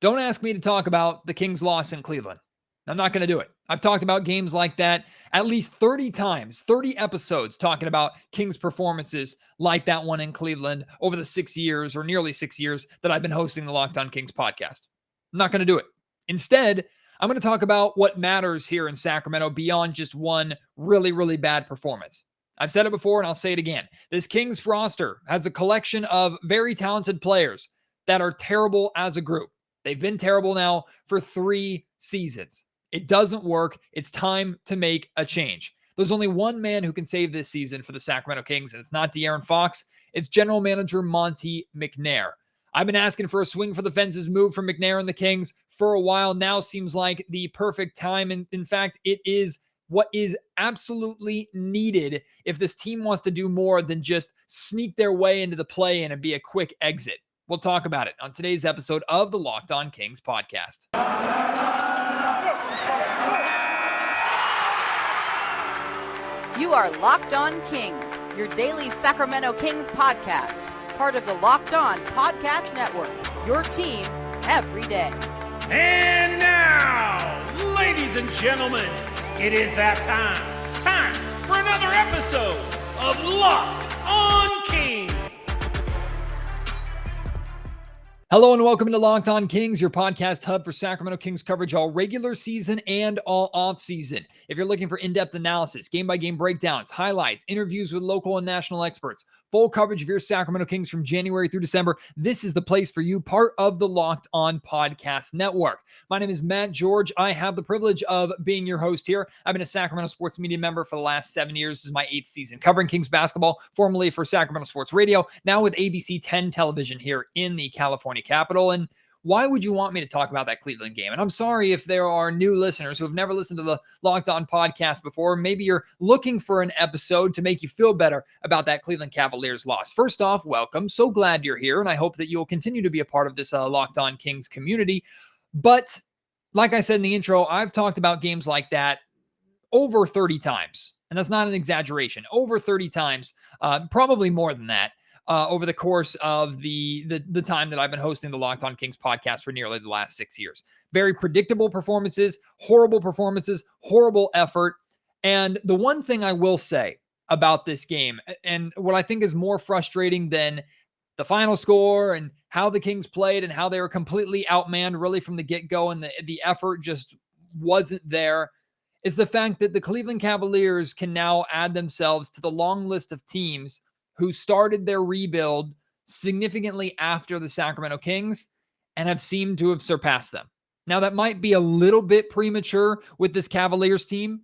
Don't ask me to talk about the Kings' loss in Cleveland. I'm not going to do it. I've talked about games like that at least 30 times, 30 episodes talking about Kings' performances like that one in Cleveland over the 6 years or nearly 6 years that I've been hosting the Locked On Kings podcast. I'm not going to do it. Instead, I'm going to talk about what matters here in Sacramento beyond just one really, really bad performance. I've said it before and I'll say it again. This Kings roster has a collection of very talented players that are terrible as a group. They've been terrible now for 3 seasons. It doesn't work. It's time to make a change. There's only one man who can save this season for the Sacramento Kings, and it's not De'Aaron Fox. It's general manager Monte McNair. I've been asking for a swing for the fences move from McNair and the Kings for a while now. Seems like the perfect time. And in fact, it is what is absolutely needed if this team wants to do more than just sneak their way into the play-in and be a quick exit. We'll talk about it on today's episode of the Locked On Kings podcast. You are Locked On Kings, your daily Sacramento Kings podcast, part of the Locked On Podcast Network, your team every day. And now, ladies and gentlemen, it is that time for another episode of Locked On Kings. Hello and welcome to Locked On Kings, your podcast hub for Sacramento Kings coverage all regular season and all off season. If you're looking for in-depth analysis, game-by-game breakdowns, highlights, interviews with local and national experts, full coverage of your Sacramento Kings from January through December, this is the place for you, part of the Locked On Podcast Network. My name is Matt George. I have the privilege of being your host here. I've been a Sacramento sports media member for the last 7 years. This is my 8th season covering Kings basketball, formerly for Sacramento Sports Radio, now with ABC 10 television here in the California capital. And why would you want me to talk about that Cleveland game? And I'm sorry if there are new listeners who have never listened to the Locked On podcast before. Maybe you're looking for an episode to make you feel better about that Cleveland Cavaliers loss. First off, welcome. So glad you're here. And I hope that you'll continue to be a part of this Locked On Kings community. But like I said in the intro, I've talked about games like that over 30 times. And that's not an exaggeration. Over 30 times, probably more than that. Over the course of the time that I've been hosting the Locked On Kings podcast for nearly the last 6 years. Very predictable performances, horrible effort. And the one thing I will say about this game, and what I think is more frustrating than the final score and how the Kings played and how they were completely outmanned really from the get-go and the effort just wasn't there, is the fact that the Cleveland Cavaliers can now add themselves to the long list of teams who started their rebuild significantly after the Sacramento Kings and have seemed to have surpassed them. Now, that might be a little bit premature with this Cavaliers team,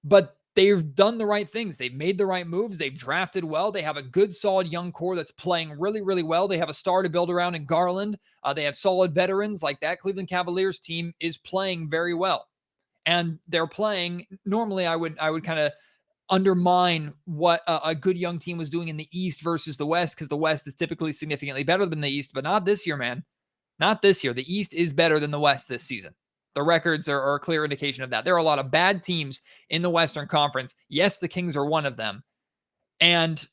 but they've done the right things. They've made the right moves. They've drafted well. They have a good, solid young core that's playing really, really well. They have a star to build around in Garland. They have solid veterans. Like that Cleveland Cavaliers team is playing very well. And they're playing, normally I would kind of undermine what a good young team was doing in the East versus the West, because the West is typically significantly better than the East, but not this year, man. Not this year. The East is better than the West this season. The records are a clear indication of that. There are a lot of bad teams in the Western Conference. Yes, the Kings are one of them. And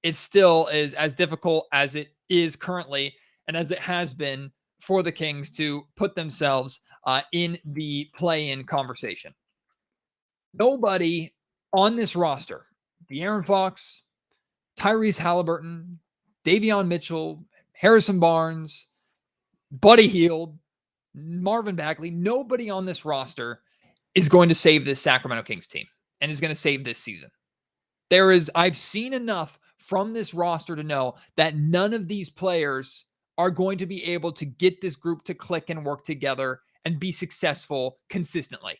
it still is as difficult as it is currently and as it has been for the Kings to put themselves in the play-in conversation. Nobody on this roster, De'Aaron Fox, Tyrese Halliburton, Davion Mitchell, Harrison Barnes, Buddy Hield, Marvin Bagley, nobody on this roster is going to save this Sacramento Kings team and is going to save this season. I've seen enough from this roster to know that none of these players are going to be able to get this group to click and work together and be successful consistently.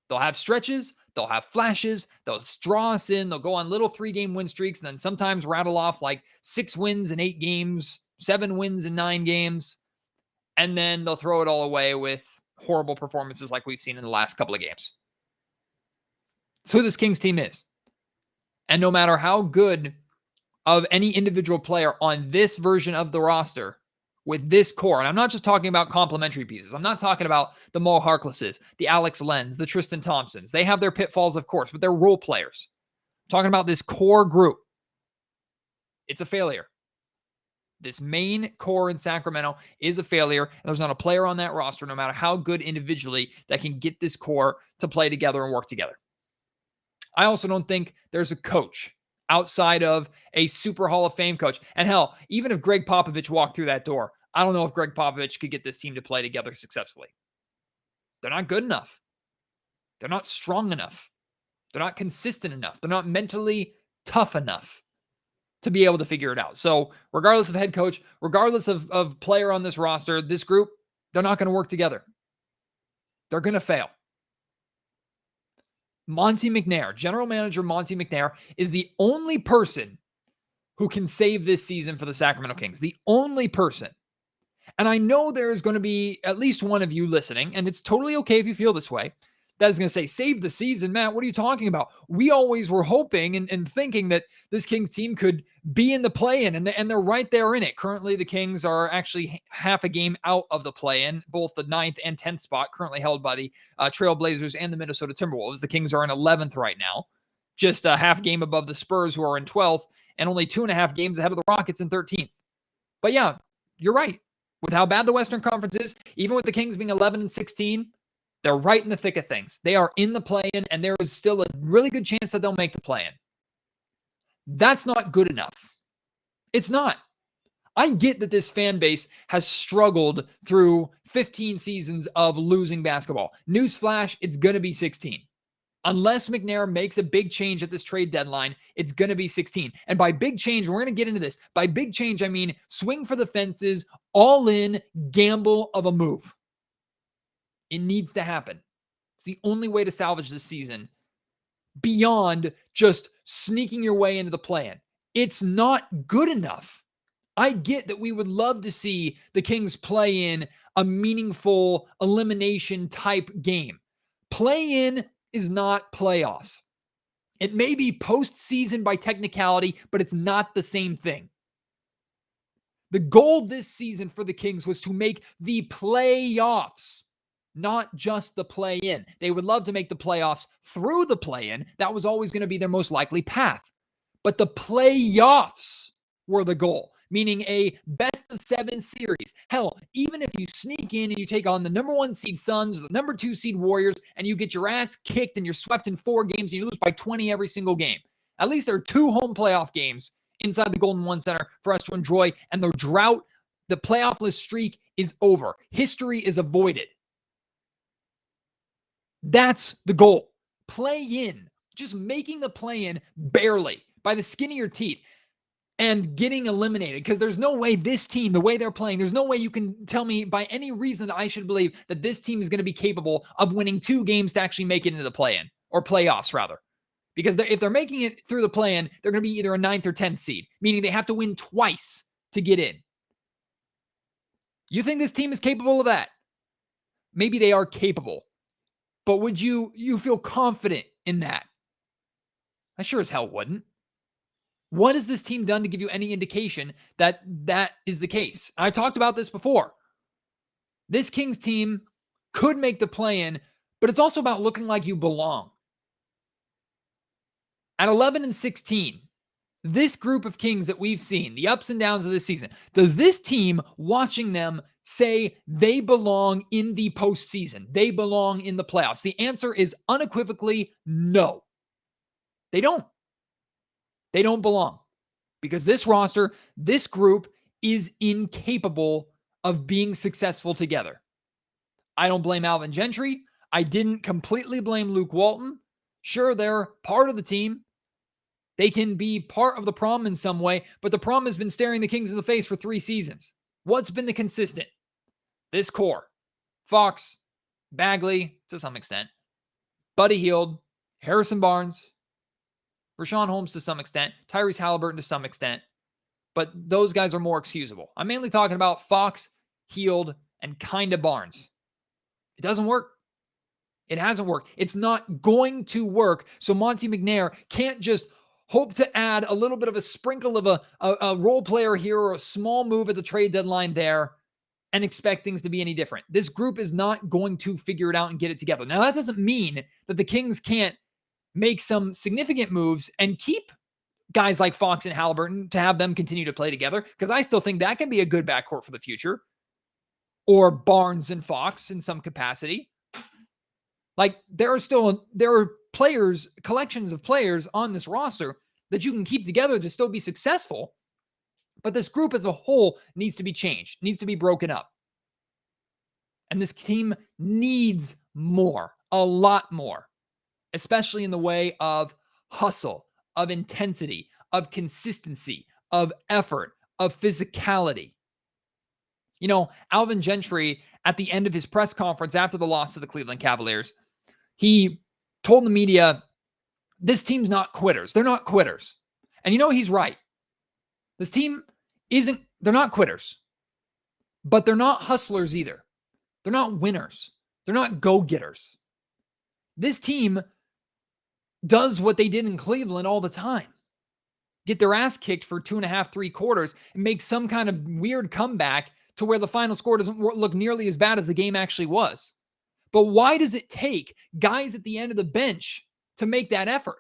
They'll have stretches, they'll have flashes, they'll draw us in, they'll go on little 3-game win streaks, and then sometimes rattle off like 6 wins in 8 games, 7 wins in 9 games, and then they'll throw it all away with horrible performances like we've seen in the last couple of games. It's who this Kings team is. And no matter how good of any individual player on this version of the roster, with this core, and I'm not just talking about complementary pieces. I'm not talking about the Mo Harklesses, the Alex Lenz, the Tristan Thompsons. They have their pitfalls, of course, but they're role players. I'm talking about this core group. It's a failure. This main core in Sacramento is a failure. And there's not a player on that roster, no matter how good individually, that can get this core to play together and work together. I also don't think there's a coach outside of a super Hall of Fame coach. And hell, even if Greg Popovich walked through that door, I don't know if Greg Popovich could get this team to play together successfully. They're not good enough. They're not strong enough. They're not consistent enough. They're not mentally tough enough to be able to figure it out. So regardless of head coach, regardless of player on this roster, this group, they're not going to work together. They're going to fail. Monte McNair, general manager Monte McNair, is the only person who can save this season for the Sacramento Kings. The only person. And I know there's going to be at least one of you listening, and it's totally okay if you feel this way, that is going to say, save the season, Matt. What are you talking about? We always were hoping and thinking that this Kings team could be in the play-in, and they're right there in it. Currently, the Kings are actually half a game out of the play-in, both the 9th and 10th spot, currently held by the Trailblazers and the Minnesota Timberwolves. The Kings are in 11th right now, just a half game above the Spurs, who are in 12th, and only 2.5 games ahead of the Rockets in 13th. But yeah, you're right. With how bad the Western Conference is, even with the Kings being 11-16, they're right in the thick of things. They are in the play-in, and there is still a really good chance that they'll make the play-in. That's not good enough. It's not. I get that this fan base has struggled through 15 seasons of losing basketball. Newsflash, it's going to be 16. Unless McNair makes a big change at this trade deadline, it's going to be 16. And by big change, we're going to get into this. By big change, I mean swing for the fences, all in, gamble of a move. It needs to happen. It's the only way to salvage this season beyond just sneaking your way into the play-in. It's not good enough. I get that we would love to see the Kings play in a meaningful elimination type game. Play-in is not playoffs. It may be postseason by technicality, but it's not the same thing. The goal this season for the Kings was to make the playoffs, not just the play-in. They would love to make the playoffs through the play-in. That was always going to be their most likely path. But the playoffs were the goal, meaning a best-of-7 series. Hell, even if you sneak in and you take on the number 1 seed Suns, the number 2 seed Warriors, and you get your ass kicked and you're swept in 4 games and you lose by 20 every single game. At least there are 2 home playoff games inside the Golden One Center for us to enjoy, and the drought, the playoffless streak is over. History is avoided. That's the goal. Play in. Just making the play in barely by the skin of your teeth and getting eliminated, because there's no way this team, the way they're playing, there's no way you can tell me by any reason that I should believe that this team is going to be capable of winning 2 games to actually make it into the play-in, or playoffs rather. Because if they're making it through the play-in, they're going to be either a 9th or 10th seed, meaning they have to win twice to get in. You think this team is capable of that? Maybe they are capable. But would you feel confident in that? I sure as hell wouldn't. What has this team done to give you any indication that that is the case? I've talked about this before. This Kings team could make the play-in, but it's also about looking like you belong. At 11-16, this group of Kings that we've seen, the ups and downs of this season, does this team, watching them, say they belong in the postseason? They belong in the playoffs? The answer is unequivocally no. They don't. They don't belong, because this roster, this group is incapable of being successful together. I don't blame Alvin Gentry. I didn't completely blame Luke Walton. Sure, they're part of the team. They can be part of the problem in some way, but the problem has been staring the Kings in the face for 3 seasons. What's been the consistent? This core. Fox, Bagley, to some extent, Buddy Hield, Harrison Barnes, Rashawn Holmes to some extent, Tyrese Halliburton to some extent, but those guys are more excusable. I'm mainly talking about Fox, Hield, and kind of Barnes. It doesn't work. It hasn't worked. It's not going to work. So Monte McNair can't just hope to add a little bit of a sprinkle of a role player here or a small move at the trade deadline there and expect things to be any different. This group is not going to figure it out and get it together. Now, that doesn't mean that the Kings can't make some significant moves and keep guys like Fox and Halliburton to have them continue to play together, because I still think that can be a good backcourt for the future. Or Barnes and Fox in some capacity. Like there are players, collections of players on this roster that you can keep together to still be successful. But this group as a whole needs to be changed, needs to be broken up. And this team needs more, a lot more, especially in the way of hustle, of intensity, of consistency, of effort, of physicality. You know, Alvin Gentry, at the end of his press conference after the loss to the Cleveland Cavaliers, he told the media, this team's not quitters. They're not quitters. And you know, he's right. This team they're not quitters, but they're not hustlers either. They're not winners. They're not go-getters. This team does what they did in Cleveland all the time. Get their ass kicked for 2.5, 3 quarters and make some kind of weird comeback to where the final score doesn't look nearly as bad as the game actually was. But why does it take guys at the end of the bench to make that effort?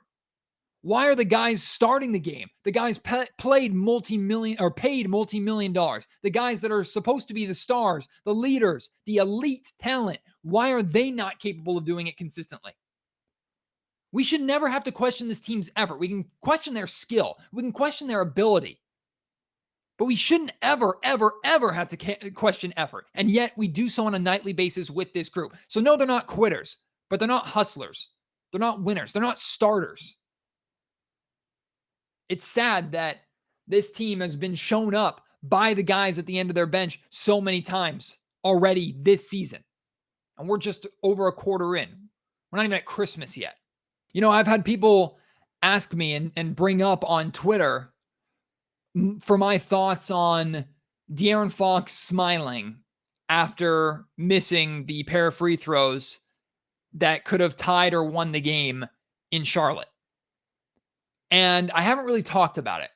Why are the guys starting the game, the guys paid multi-million dollars, the guys that are supposed to be the stars, the leaders, the elite talent, why are they not capable of doing it consistently? We should never have to question this team's effort. We can question their skill. We can question their ability. But we shouldn't ever, ever, ever have to question effort. And yet we do so on a nightly basis with this group. So no, they're not quitters, but they're not hustlers. They're not winners. They're not starters. It's sad that this team has been shown up by the guys at the end of their bench so many times already this season. And we're just over a quarter in. We're not even at Christmas yet. You know, I've had people ask me and bring up on Twitter for my thoughts on De'Aaron Fox smiling after missing the pair of free throws that could have tied or won the game in Charlotte. And I haven't really talked about it.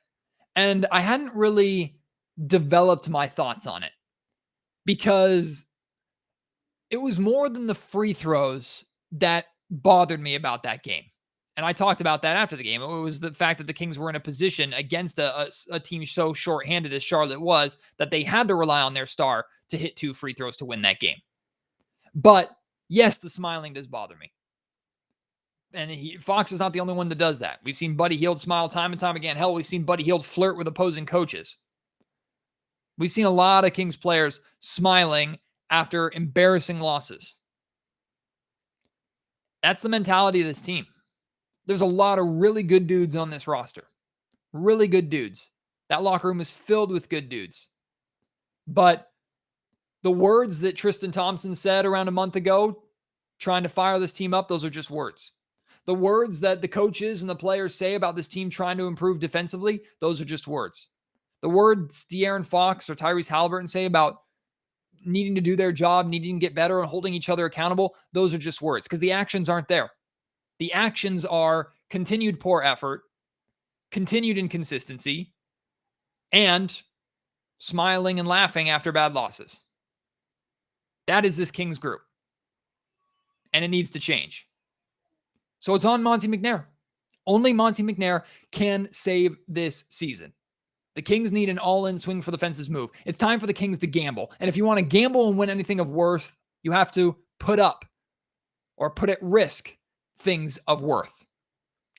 And I hadn't really developed my thoughts on it because it was more than the free throws that bothered me about that game. And I talked about that after the game. It was the fact that the Kings were in a position against a team so shorthanded as Charlotte was that they had to rely on their star to hit 2 free throws to win that game. But yes, the smiling does bother me. And Fox is not the only one that does that. We've seen Buddy Hield smile time and time again. Hell, we've seen Buddy Hield flirt with opposing coaches. We've seen a lot of Kings players smiling after embarrassing losses. That's the mentality of this team. There's a lot of really good dudes on this roster. Really good dudes. That locker room is filled with good dudes. But the words that Tristan Thompson said around a month ago, trying to fire this team up, those are just words. The words that the coaches and the players say about this team trying to improve defensively, those are just words. The words De'Aaron Fox or Tyrese Halliburton say about needing to do their job, needing to get better and holding each other accountable, those are just words because the actions aren't there. The actions are continued poor effort, continued inconsistency, and smiling and laughing after bad losses. That is this Kings group. And it needs to change. So it's on Monte McNair. Only Monte McNair can save this season. The Kings need an all-in swing for the fences move. It's time for the Kings to gamble. And if you want to gamble and win anything of worth, you have to put up or put at risk things of worth.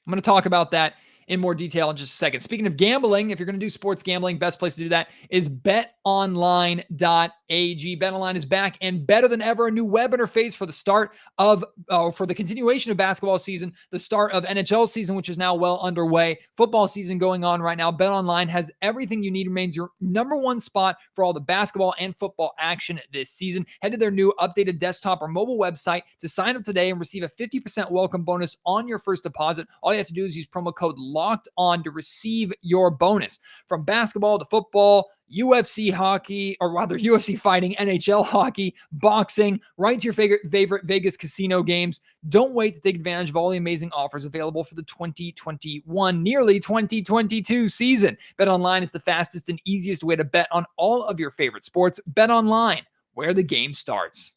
I'm going to talk about that in more detail in just a second. Speaking of gambling, if you're going to do sports gambling, best place to do that is betonline.ag. BetOnline is back and better than ever. A new web interface for the start of, for the continuation of basketball season, the start of NHL season, which is now well underway. Football season going on right now. BetOnline has everything you need. Remains your number one spot for all the basketball and football action this season. Head to their new updated desktop or mobile website to sign up today and receive a 50% welcome bonus on your first deposit. All you have to do is use promo code Locked On to receive your bonus. From basketball to football, UFC hockey, or rather UFC fighting, NHL hockey, boxing, right to your favorite Vegas casino games. Don't wait to take advantage of all the amazing offers available for the 2021, nearly 2022 season. BetOnline is the fastest and easiest way to bet on all of your favorite sports. BetOnline, where the game starts.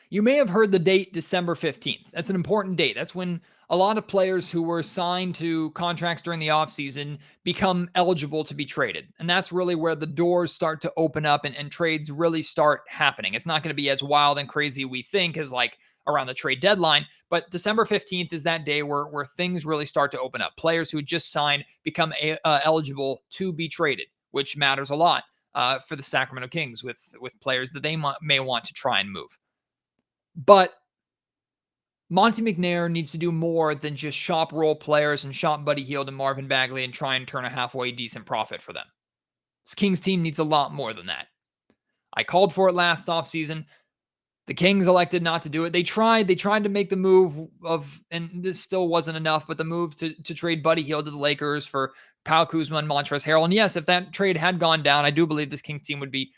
You may have heard the date December 15th. That's an important date. That's when a lot of players who were signed to contracts during the offseason become eligible to be traded. And that's really where the doors start to open up and trades really start happening. It's not going to be as wild and crazy we think as like around the trade deadline, but December 15th is that day where things really start to open up. Players who just signed become eligible to be traded, which matters a lot for the Sacramento Kings with players that they may want to try and move. But Monte McNair needs to do more than just shop role players and shop Buddy Hield and Marvin Bagley and try and turn a halfway decent profit for them. This Kings team needs a lot more than that. I called for it last offseason. The Kings elected not to do it. They tried to make the move of, and this still wasn't enough, but the move to trade Buddy Hield to the Lakers for Kyle Kuzma and Montrezl Harrell. And yes, if that trade had gone down, I do believe this Kings team would be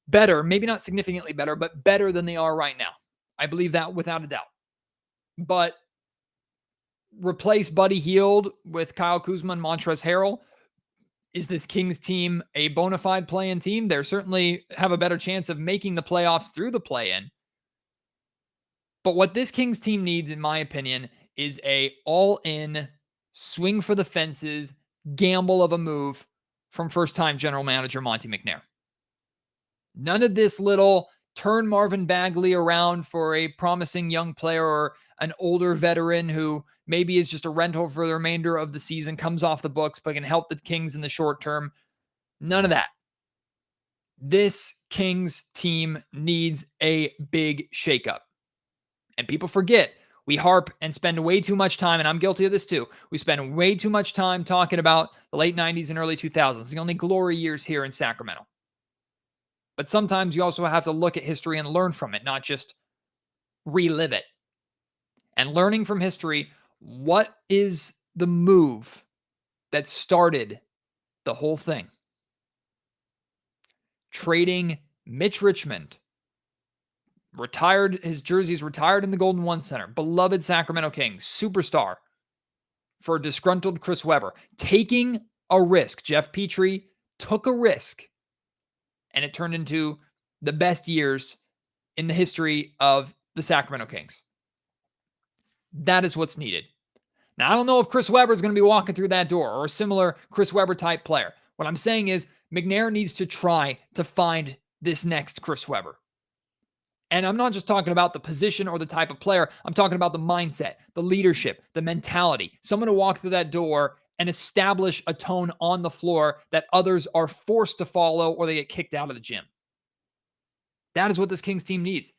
better, maybe not significantly better, but better than they are right now. I believe that without a doubt. But replace Buddy Hield with Kyle Kuzma and Montrezl Harrell. Is this Kings team a bona fide play-in team? They certainly have a better chance of making the playoffs through the play-in. But what this Kings team needs, in my opinion, is a all-in, swing for the fences, gamble of a move from first-time general manager Monte McNair. None of this little turn Marvin Bagley around for a promising young player or an older veteran who maybe is just a rental for the remainder of the season, comes off the books, but can help the Kings in the short term. None of that. This Kings team needs a big shakeup. And people forget, we harp and spend way too much time, and I'm guilty of this too. We spend way too much time talking about the late 90s and early 2000s, the only glory years here in Sacramento. But sometimes you also have to look at history and learn from it, not just relive it. And learning from history, what is the move that started the whole thing? Trading Mitch Richmond, retired, his jersey's retired in the Golden One Center, beloved Sacramento Kings, superstar, for disgruntled Chris Webber. Taking a risk. Jeff Petrie took a risk, and it turned into the best years in the history of the Sacramento Kings. That is what's needed. Now, I don't know if Chris Webber is going to be walking through that door or a similar Chris Webber type player. What I'm saying is McNair needs to try to find this next Chris Webber. And I'm not just talking about the position or the type of player. I'm talking about the mindset, the leadership, the mentality. Someone to walk through that door and establish a tone on the floor that others are forced to follow or they get kicked out of the gym. That is what this Kings team needs.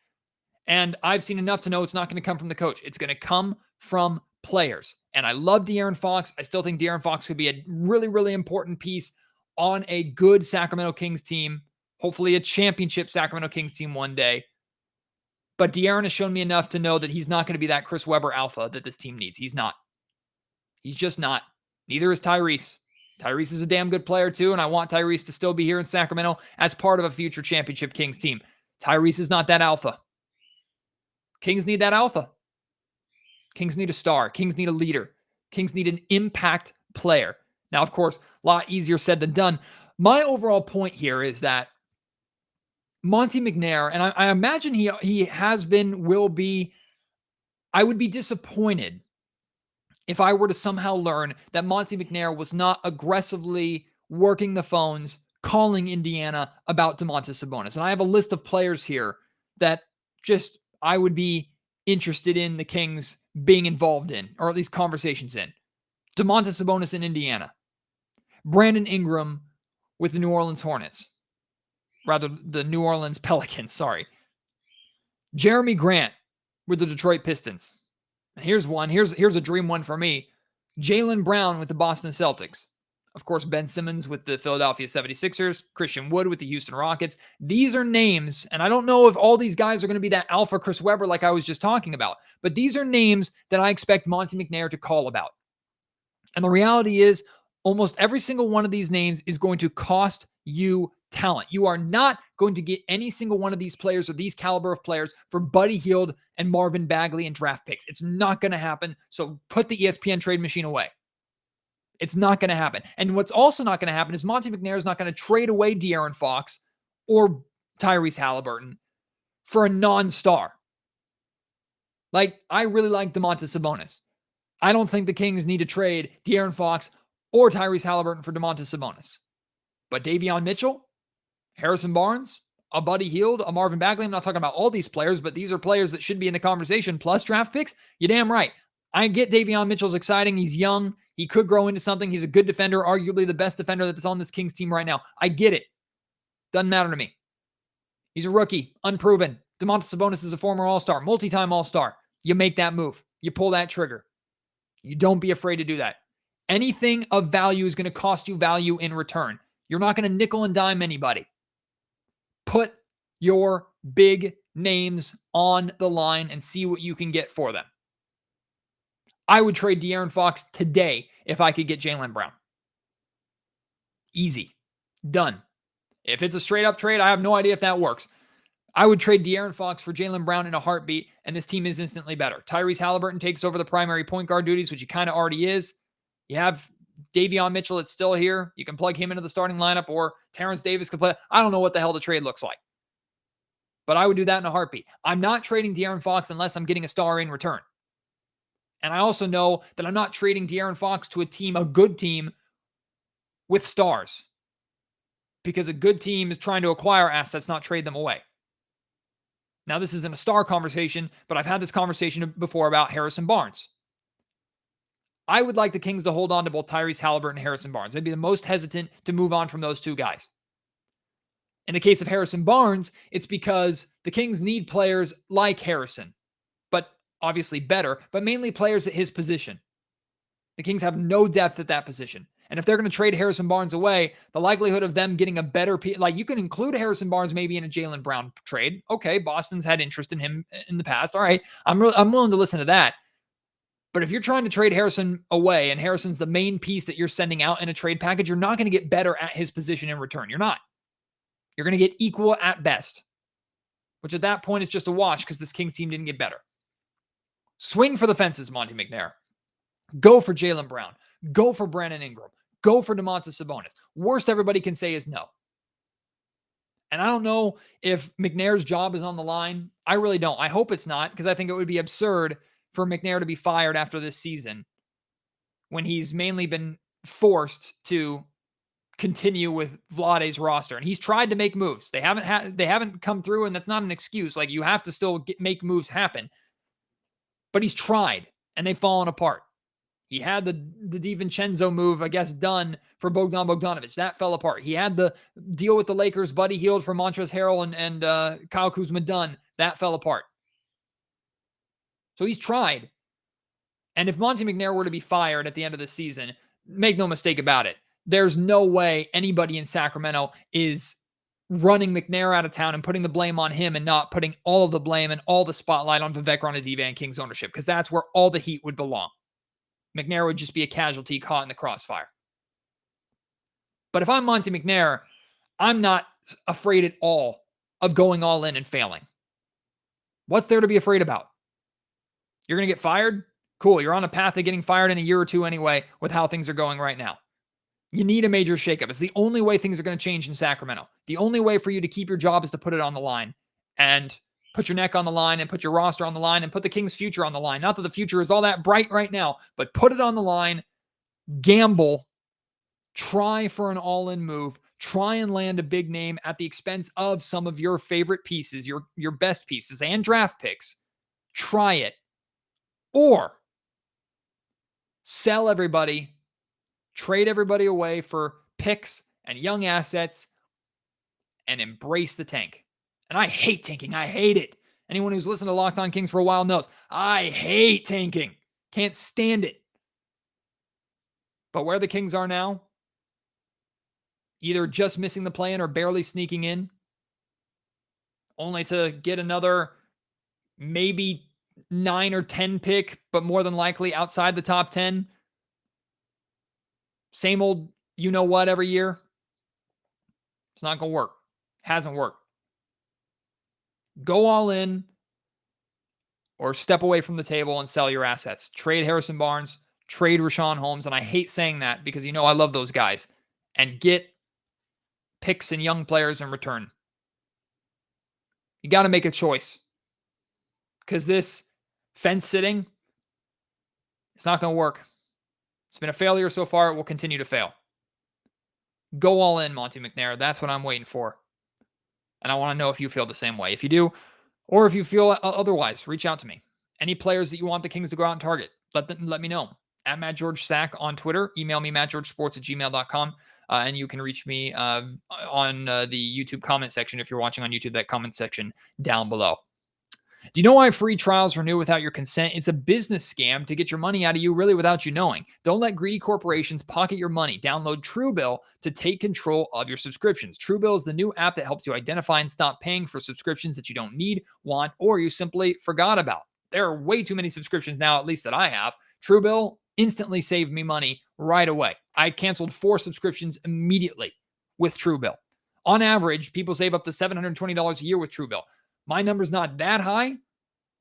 And I've seen enough to know it's not going to come from the coach. It's going to come from players. And I love De'Aaron Fox. I still think De'Aaron Fox could be a really, really important piece on a good Sacramento Kings team, hopefully a championship Sacramento Kings team one day. But De'Aaron has shown me enough to know that he's not going to be that Chris Webber alpha that this team needs. He's not. He's just not. Neither is Tyrese. Tyrese is a damn good player too, and I want Tyrese to still be here in Sacramento as part of a future championship Kings team. Tyrese is not that alpha. Kings need that alpha. Kings need a star. Kings need a leader. Kings need an impact player. Now, of course, a lot easier said than done. My overall point here is that Monte McNair, and I imagine he has been, will be, I would be disappointed if I were to somehow learn that Monte McNair was not aggressively working the phones, calling Indiana about Domantas Sabonis. And I have a list of players here that just I would be interested in the Kings being involved in, or at least conversations in. Domantas Sabonis in Indiana. Brandon Ingram with the New Orleans Hornets. Rather, the New Orleans Pelicans, sorry. Jeremy Grant with the Detroit Pistons. Here's one. Here's a dream one for me. Jaylen Brown with the Boston Celtics. Of course, Ben Simmons with the Philadelphia 76ers. Christian Wood with the Houston Rockets. These are names, and I don't know if all these guys are going to be that alpha Chris Webber like I was just talking about, but these are names that I expect Monte McNair to call about. And the reality is, almost every single one of these names is going to cost you talent. You are not going to get any single one of these players or these caliber of players for Buddy Hield and Marvin Bagley and draft picks. It's not going to happen. So put the ESPN trade machine away. It's not going to happen. And what's also not going to happen is Monte McNair is not going to trade away De'Aaron Fox or Tyrese Halliburton for a non-star. Like, I really like Domantas Sabonis. I don't think the Kings need to trade De'Aaron Fox or Tyrese Halliburton for Domantas Sabonis. But Davion Mitchell, Harrison Barnes, a Buddy Hield, a Marvin Bagley. I'm not talking about all these players, but these are players that should be in the conversation, plus draft picks. You're damn right. I get Davion Mitchell's exciting. He's young. He could grow into something. He's a good defender, arguably the best defender that's on this Kings team right now. I get it. Doesn't matter to me. He's a rookie, unproven. Domantas Sabonis is a former All-Star, multi-time All-Star. You make that move. You pull that trigger. You don't be afraid to do that. Anything of value is going to cost you value in return. You're not going to nickel and dime anybody. Put your big names on the line and see what you can get for them. I would trade De'Aaron Fox today if I could get Jaylen Brown. Easy. Done. If it's a straight up trade, I have no idea if that works. I would trade De'Aaron Fox for Jaylen Brown in a heartbeat, and this team is instantly better. Tyrese Halliburton takes over the primary point guard duties, which he kind of already is. You have Davion Mitchell that's still here. You can plug him into the starting lineup, or Terrence Davis could play. I don't know what the hell the trade looks like. But I would do that in a heartbeat. I'm not trading De'Aaron Fox unless I'm getting a star in return. And I also know that I'm not trading De'Aaron Fox to a team, a good team, with stars. Because a good team is trying to acquire assets, not trade them away. Now, this isn't a star conversation, but I've had this conversation before about Harrison Barnes. I would like the Kings to hold on to both Tyrese Halliburton and Harrison Barnes. I'd be the most hesitant to move on from those two guys. In the case of Harrison Barnes, it's because the Kings need players like Harrison, but obviously better, but mainly players at his position. The Kings have no depth at that position. And if they're going to trade Harrison Barnes away, the likelihood of them getting a better piece, like you can include Harrison Barnes maybe in a Jaylen Brown trade. Okay, Boston's had interest in him in the past. All right, I'm willing to listen to that. But if you're trying to trade Harrison away and Harrison's the main piece that you're sending out in a trade package, you're not going to get better at his position in return. You're not. You're going to get equal at best, which at that point is just a wash because this Kings team didn't get better. Swing for the fences, Monte McNair. Go for Jaylen Brown. Go for Brandon Ingram. Go for Domantas Sabonis. Worst everybody can say is no. And I don't know if McNair's job is on the line. I really don't. I hope it's not, because I think it would be absurd for McNair to be fired after this season when he's mainly been forced to continue with Vlade's roster. And he's tried to make moves. They haven't come through, and that's not an excuse. Like, you have to still make moves happen. But he's tried, and they've fallen apart. He had the DiVincenzo move, I guess, done for Bogdan Bogdanović. That fell apart. He had the deal with the Lakers, Buddy Hield for Montrezl Harrell and Kyle Kuzma done. That fell apart. So he's tried. And if Monte McNair were to be fired at the end of the season, make no mistake about it, there's no way anybody in Sacramento is running McNair out of town and putting the blame on him and not putting all of the blame and all the spotlight on Vivek Ranadive and Kings ownership, because that's where all the heat would belong. McNair would just be a casualty caught in the crossfire. But if I'm Monte McNair, I'm not afraid at all of going all in and failing. What's there to be afraid about? You're going to get fired? Cool. You're on a path to getting fired in a year or two anyway with how things are going right now. You need a major shakeup. It's the only way things are going to change in Sacramento. The only way for you to keep your job is to put it on the line and put your neck on the line and put your roster on the line and put the Kings' future on the line. Not that the future is all that bright right now, but put it on the line, gamble, try for an all-in move, try and land a big name at the expense of some of your favorite pieces, your best pieces and draft picks. Try it. Or sell everybody, trade everybody away for picks and young assets, and embrace the tank. And I hate tanking. I hate it. Anyone who's listened to Locked On Kings for a while knows I hate tanking. Can't stand it. But where the Kings are now, either just missing the play-in or barely sneaking in, only to get another maybe 9 or 10 pick, but more than likely outside the top 10. Same old you-know-what every year. It's not going to work. Hasn't worked. Go all in or step away from the table and sell your assets. Trade Harrison Barnes, trade Richaun Holmes, and I hate saying that because I love those guys, and get picks and young players in return. You got to make a choice because this fence sitting, It's not going to work. It's been a failure so far. It will continue to fail. Go all in, Monte McNair. That's what I'm waiting for. And I want to know if you feel the same way. If you do, or if you feel otherwise, reach out to me. Any players that you want the Kings to go out and target, let me know. At Matt George Sack on Twitter. Email me, mattgeorgesports@gmail.com. And you can reach me on the YouTube comment section. If you're watching on YouTube, that comment section down below. Do you know why free trials renew without your consent? It's a business scam to get your money out of you really without you knowing. Don't let greedy corporations pocket your money. Download Truebill to take control of your subscriptions. Truebill is the new app that helps you identify and stop paying for subscriptions that you don't need, want, or you simply forgot about. There are way too many subscriptions now, at least that I have. Truebill instantly saved me money right away. I canceled 4 subscriptions immediately with Truebill. On average, people save up to $720 a year with Truebill. My number's not that high,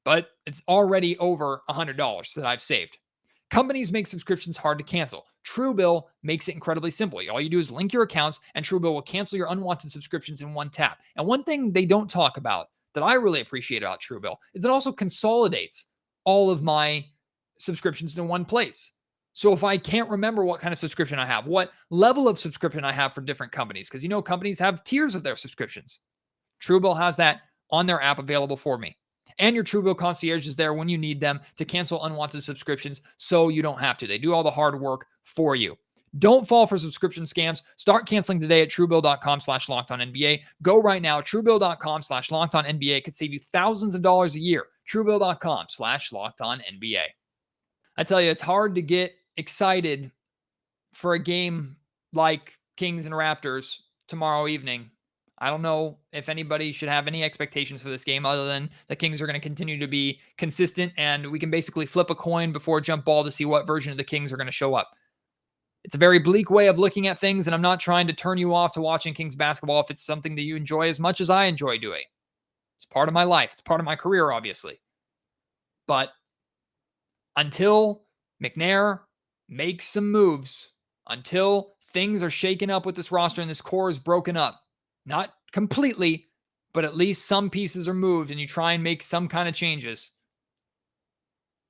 but it's already over $100 that I've saved. Companies make subscriptions hard to cancel. Truebill makes it incredibly simple. All you do is link your accounts, and Truebill will cancel your unwanted subscriptions in one tap. And one thing they don't talk about that I really appreciate about Truebill is it also consolidates all of my subscriptions in one place. So if I can't remember what kind of subscription I have, what level of subscription I have for different companies, because companies have tiers of their subscriptions. Truebill has that on their app available for me. And your Truebill concierge is there when you need them to cancel unwanted subscriptions so you don't have to. They do all the hard work for you. Don't fall for subscription scams. Start canceling today at Truebill.com/LockedOnNBA. Go right now. Truebill.com/LockedOnNBA could save you thousands of dollars a year. Truebill.com/LockedOnNBA. I tell you, it's hard to get excited for a game like Kings and Raptors tomorrow evening. I don't know if anybody should have any expectations for this game other than the Kings are going to continue to be consistent, and we can basically flip a coin before jump ball to see what version of the Kings are going to show up. It's a very bleak way of looking at things, and I'm not trying to turn you off to watching Kings basketball if it's something that you enjoy as much as I enjoy doing. It's part of my life. It's part of my career, obviously. But until McNair makes some moves, until things are shaken up with this roster and this core is broken up, not completely, but at least some pieces are moved and you try and make some kind of changes,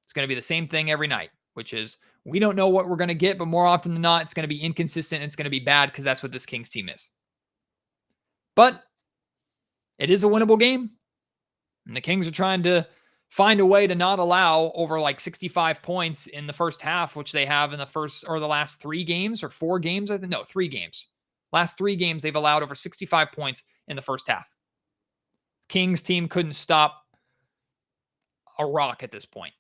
it's going to be the same thing every night, which is we don't know what we're going to get, but more often than not, it's going to be inconsistent and it's going to be bad because that's what this Kings team is. But it is a winnable game, and the Kings are trying to find a way to not allow over like 65 points in the first half, which they have in the first or the last 3 games or 4 games. I think, no, 3 games. Last 3 games, they've allowed over 65 points in the first half. Kings team couldn't stop a rock at this point.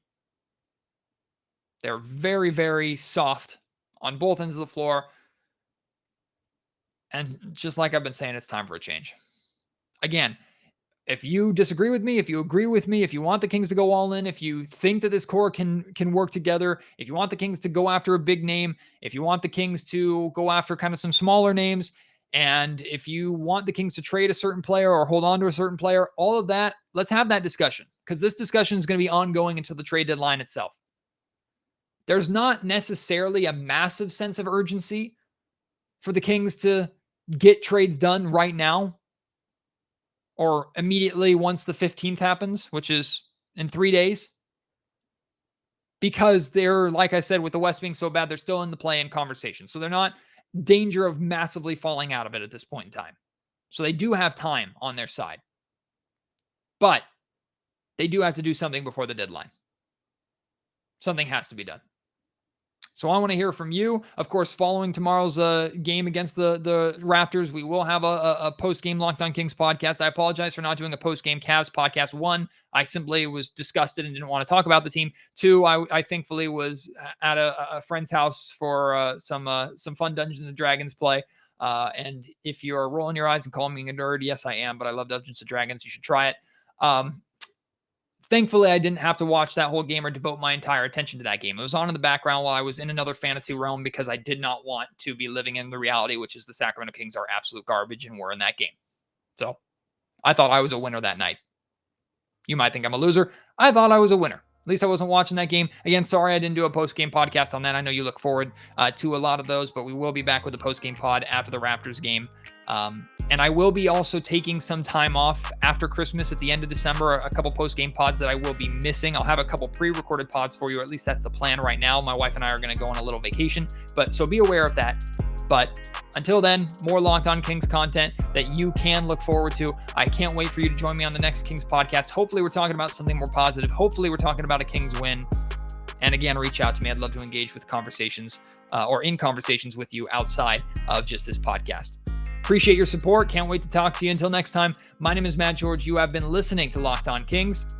They're very, very soft on both ends of the floor. And just like I've been saying, it's time for a change. Again, if you disagree with me, if you agree with me, if you want the Kings to go all in, if you think that this core can work together, if you want the Kings to go after a big name, if you want the Kings to go after kind of some smaller names, and if you want the Kings to trade a certain player or hold on to a certain player, all of that, let's have that discussion, because this discussion is going to be ongoing until the trade deadline itself. There's not necessarily a massive sense of urgency for the Kings to get trades done right now, or immediately once the 15th happens, which is in 3 days. Because they're, like I said, with the West being so bad, they're still in the play-in conversation. So they're not danger of massively falling out of it at this point in time. So they do have time on their side. But they do have to do something before the deadline. Something has to be done. So I want to hear from you. Of course, following tomorrow's game against the Raptors, we will have a post-game Locked On Kings podcast. I apologize for not doing a post-game Cavs podcast. 1, I simply was disgusted and didn't want to talk about the team. 2, I thankfully was at a friend's house for some fun Dungeons & Dragons play. And if you're rolling your eyes and calling me a nerd, yes, I am, but I love Dungeons & Dragons. You should try it. Thankfully, I didn't have to watch that whole game or devote my entire attention to that game. It was on in the background while I was in another fantasy realm because I did not want to be living in the reality, which is the Sacramento Kings are absolute garbage and were in that game. So I thought I was a winner that night. You might think I'm a loser. I thought I was a winner. At least I wasn't watching that game. Again, sorry I didn't do a post-game podcast on that. I know you look forward to a lot of those, but we will be back with a post-game pod after the Raptors game. And I will be also taking some time off after Christmas at the end of December, a couple post-game pods that I will be missing. I'll have a couple pre-recorded pods for you, or at least that's the plan right now. My wife and I are going to go on a little vacation, so be aware of that. But until then, more Locked On Kings content that you can look forward to. I can't wait for you to join me on the next Kings podcast. Hopefully we're talking about something more positive. Hopefully we're talking about a Kings win. And again, reach out to me. I'd love to engage with conversations or in conversations with you outside of just this podcast. Appreciate your support. Can't wait to talk to you. Until next time, my name is Matt George. You have been listening to Locked On Kings.